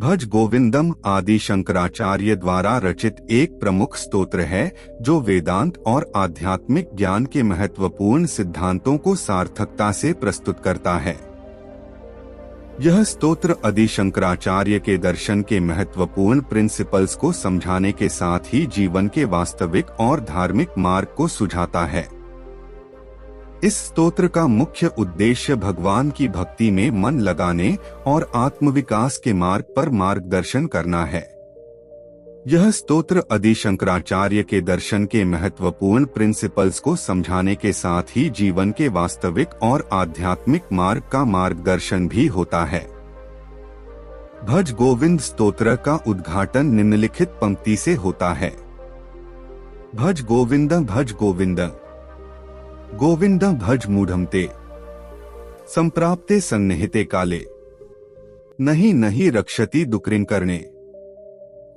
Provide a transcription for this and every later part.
भज गोविंदम आदि शंकराचार्य द्वारा रचित एक प्रमुख स्तोत्र है जो वेदांत और आध्यात्मिक ज्ञान के महत्वपूर्ण सिद्धांतों को सार्थकता से प्रस्तुत करता है। यह स्तोत्र आदि शंकराचार्य के दर्शन के महत्वपूर्ण प्रिंसिपल्स को समझाने के साथ ही जीवन के वास्तविक और धार्मिक मार्ग को सुझाता है। इस स्तोत्र का मुख्य उद्देश्य भगवान की भक्ति में मन लगाने और आत्मविकास के मार्ग पर मार्गदर्शन करना है। यह स्तोत्र आदि शंकराचार्य के दर्शन के महत्वपूर्ण प्रिंसिपल्स को समझाने के साथ ही जीवन के वास्तविक और आध्यात्मिक मार्ग का मार्गदर्शन भी होता है। भज गोविंद स्तोत्र का उद्घाटन निम्नलिखित पंक्ति से होता है। भज गोविंद गोविंद भज मूढ़म ते संप्राप्ते सन्निहिते काले नहीं नहीं रक्षति दुकृं करणे।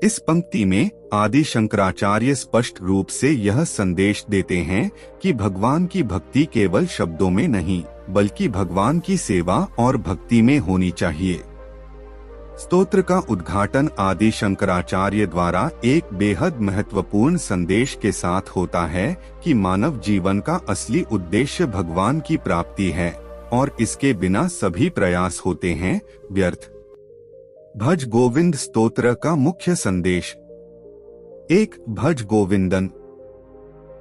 इस पंक्ति में आदि शंकराचार्य स्पष्ट रूप से यह संदेश देते हैं कि भगवान की भक्ति केवल शब्दों में नहीं बल्कि भगवान की सेवा और भक्ति में होनी चाहिए। स्तोत्र का उद्घाटन आदि शंकराचार्य द्वारा एक बेहद महत्वपूर्ण संदेश के साथ होता है कि मानव जीवन का असली उद्देश्य भगवान की प्राप्ति है और इसके बिना सभी प्रयास होते हैं व्यर्थ। भज गोविंद स्तोत्र का मुख्य संदेश। एक भज गोविंदन,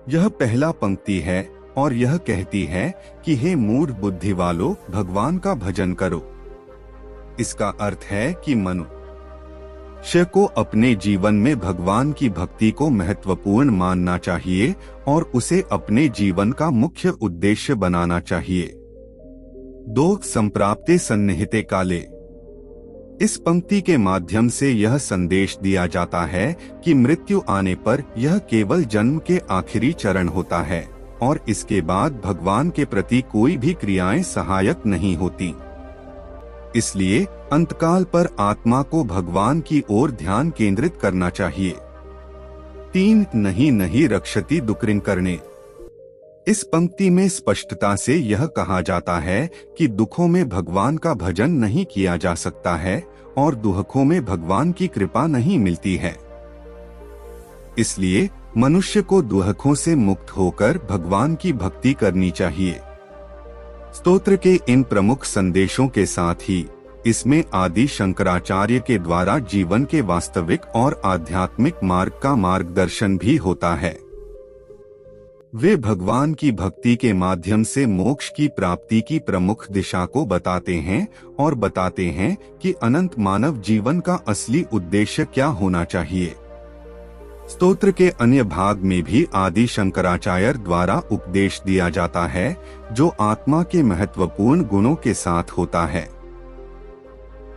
यह पहला पंक्ति है और यह कहती है कि हे मूढ़ बुद्धि वालों, भगवान का भजन करो। इसका अर्थ है कि मनुष्य को अपने जीवन में भगवान की भक्ति को महत्वपूर्ण मानना चाहिए और उसे अपने जीवन का मुख्य उद्देश्य बनाना चाहिए। 2 संप्राप्ते सन्निहिते काले, इस पंक्ति के माध्यम से यह संदेश दिया जाता है कि मृत्यु आने पर यह केवल जन्म के आखिरी चरण होता है और इसके बाद भगवान के प्रति कोई भी क्रियाएं सहायक नहीं होती। इसलिए अंतकाल पर आत्मा को भगवान की ओर ध्यान केंद्रित करना चाहिए। 3 नहीं नहीं रक्षति दुकृं करणे, इस पंक्ति में स्पष्टता से यह कहा जाता है कि दुखों में भगवान का भजन नहीं किया जा सकता है और दुखों में भगवान की कृपा नहीं मिलती है। इसलिए मनुष्य को दुखों से मुक्त होकर भगवान की भक्ति करनी चाहिए। स्तोत्र के इन प्रमुख संदेशों के साथ ही इसमें आदि शंकराचार्य के द्वारा जीवन के वास्तविक और आध्यात्मिक मार्ग का मार्गदर्शन भी होता है। वे भगवान की भक्ति के माध्यम से मोक्ष की प्राप्ति की प्रमुख दिशा को बताते हैं और बताते हैं कि अनंत मानव जीवन का असली उद्देश्य क्या होना चाहिए। स्तोत्र के अन्य भाग में भी आदि शंकराचार्य द्वारा उपदेश दिया जाता है जो आत्मा के महत्वपूर्ण गुणों के साथ होता है।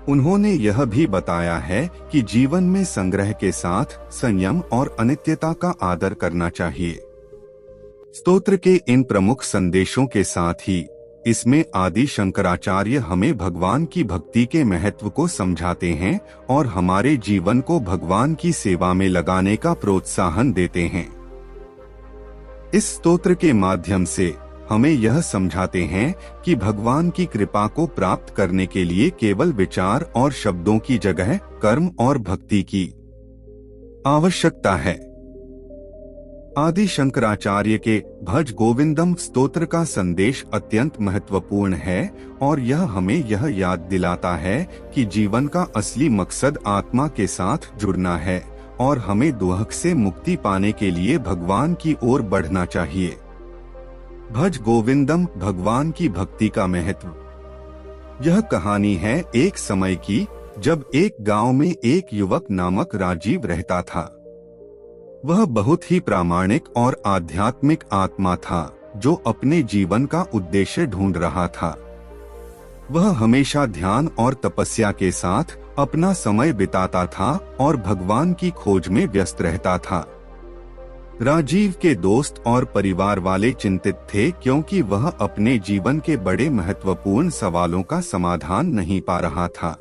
उन्होंने यह भी बताया है कि जीवन में संग्रह के साथ संयम और अनित्यता का आदर करना चाहिए। स्तोत्र के इन प्रमुख संदेशों के साथ ही इसमें आदि शंकराचार्य हमें भगवान की भक्ति के महत्व को समझाते हैं और हमारे जीवन को भगवान की सेवा में लगाने का प्रोत्साहन देते हैं। इस स्तोत्र के माध्यम से हमें यह समझाते हैं कि भगवान की कृपा को प्राप्त करने के लिए केवल विचार और शब्दों की जगह कर्म और भक्ति की आवश्यकता है। आदि शंकराचार्य के भज गोविंदम स्तोत्र का संदेश अत्यंत महत्वपूर्ण है और यह हमें यह याद दिलाता है कि जीवन का असली मकसद आत्मा के साथ जुड़ना है और हमें दुख से मुक्ति पाने के लिए भगवान की ओर बढ़ना चाहिए। भज गोविंदम भगवान की भक्ति का महत्व। यह कहानी है एक समय की जब एक गांव में एक युवक नामक राजीव रहता था। वह बहुत ही प्रामाणिक और आध्यात्मिक आत्मा था जो अपने जीवन का उद्देश्य ढूंढ रहा था। वह हमेशा ध्यान और तपस्या के साथ अपना समय बिताता था और भगवान की खोज में व्यस्त रहता था। राजीव के दोस्त और परिवार वाले चिंतित थे क्योंकि वह अपने जीवन के बड़े महत्वपूर्ण सवालों का समाधान नहीं पा रहा था।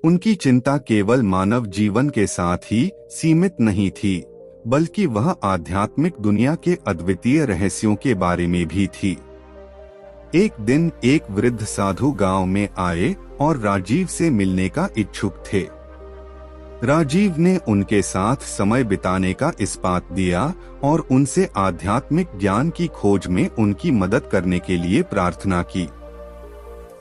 उनकी चिंता केवल मानव जीवन के साथ ही सीमित नहीं थी बल्कि वह आध्यात्मिक दुनिया के अद्वितीय रहस्यों के बारे में भी थी। एक दिन एक वृद्ध साधु गांव में आए और राजीव से मिलने का इच्छुक थे। राजीव ने उनके साथ समय बिताने का इस्पात दिया और उनसे आध्यात्मिक ज्ञान की खोज में उनकी मदद करने के लिए प्रार्थना की।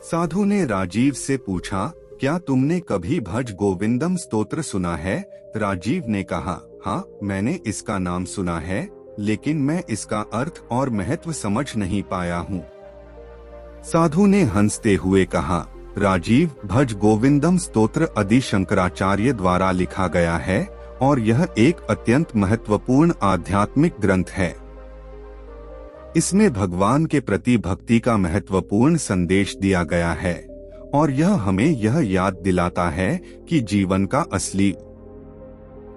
साधु ने राजीव से पूछा, क्या तुमने कभी भज गोविंदम स्तोत्र सुना है? राजीव ने कहा, हाँ, मैंने इसका नाम सुना है, लेकिन मैं इसका अर्थ और महत्व समझ नहीं पाया हूँ। साधु ने हंसते हुए कहा, राजीव, भज गोविंदम स्तोत्र आदि शंकराचार्य द्वारा लिखा गया है और यह एक अत्यंत महत्वपूर्ण आध्यात्मिक ग्रंथ है। इसमें भगवान के प्रति भक्ति का महत्वपूर्ण संदेश दिया गया है और यह हमें यह याद दिलाता है कि जीवन का असली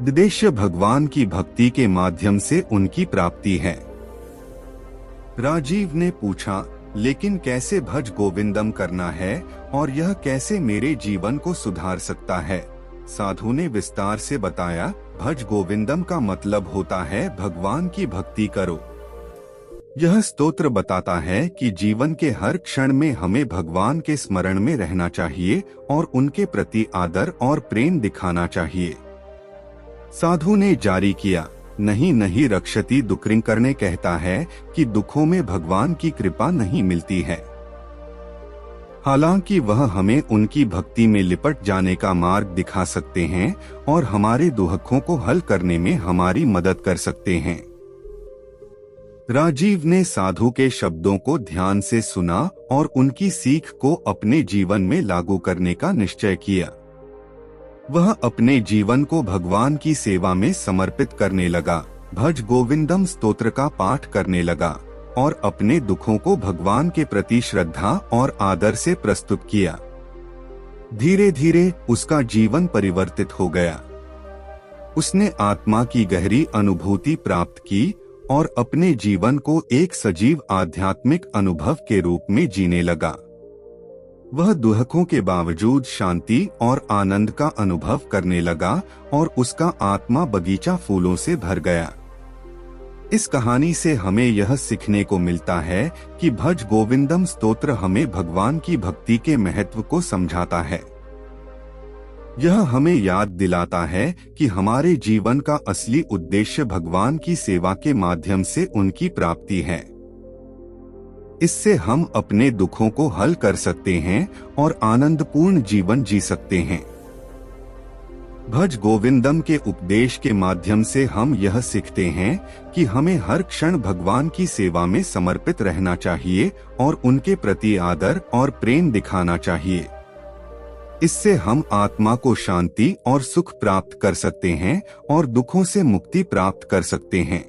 उद्देश्य भगवान की भक्ति के माध्यम से उनकी प्राप्ति है। राजीव ने पूछा, लेकिन कैसे भज गोविंदम करना है और यह कैसे मेरे जीवन को सुधार सकता है? साधु ने विस्तार से बताया, भज गोविंदम का मतलब होता है भगवान की भक्ति करो। यह स्तोत्र बताता है कि जीवन के हर क्षण में हमें भगवान के स्मरण में रहना चाहिए और उनके प्रति आदर और प्रेम दिखाना चाहिए। साधु ने जारी किया, नहीं नहीं रक्षति दुक्रिंग करने कहता है कि दुखों में भगवान की कृपा नहीं मिलती है। हालांकि वह हमें उनकी भक्ति में लिपट जाने का मार्ग दिखा सकते हैं और हमारे दुखों को हल करने में हमारी मदद कर सकते हैं। राजीव ने साधु के शब्दों को ध्यान से सुना और उनकी सीख को अपने जीवन में लागू करने का निश्चय किया। वह अपने जीवन को भगवान की सेवा में समर्पित करने लगा, भज गोविंदम स्तोत्र का पाठ करने लगा और अपने दुखों को भगवान के प्रति श्रद्धा और आदर से प्रस्तुत किया। धीरे धीरे उसका जीवन परिवर्तित हो गया। उसने आत्मा की गहरी अनुभूति प्राप्त की और अपने जीवन को एक सजीव आध्यात्मिक अनुभव के रूप में जीने लगा। वह दुखों के बावजूद शांति और आनंद का अनुभव करने लगा और उसका आत्मा बगीचा फूलों से भर गया। इस कहानी से हमें यह सीखने को मिलता है कि भज गोविंदम स्तोत्र हमें भगवान की भक्ति के महत्व को समझाता है। यह हमें याद दिलाता है कि हमारे जीवन का असली उद्देश्य भगवान की सेवा के माध्यम से उनकी प्राप्ति है। इससे हम अपने दुखों को हल कर सकते हैं और आनंदपूर्ण जीवन जी सकते हैं। भज गोविंदम के उपदेश के माध्यम से हम यह सीखते हैं कि हमें हर क्षण भगवान की सेवा में समर्पित रहना चाहिए और उनके प्रति आदर और प्रेम दिखाना चाहिए। इससे हम आत्मा को शांति और सुख प्राप्त कर सकते हैं और दुखों से मुक्ति प्राप्त कर सकते हैं।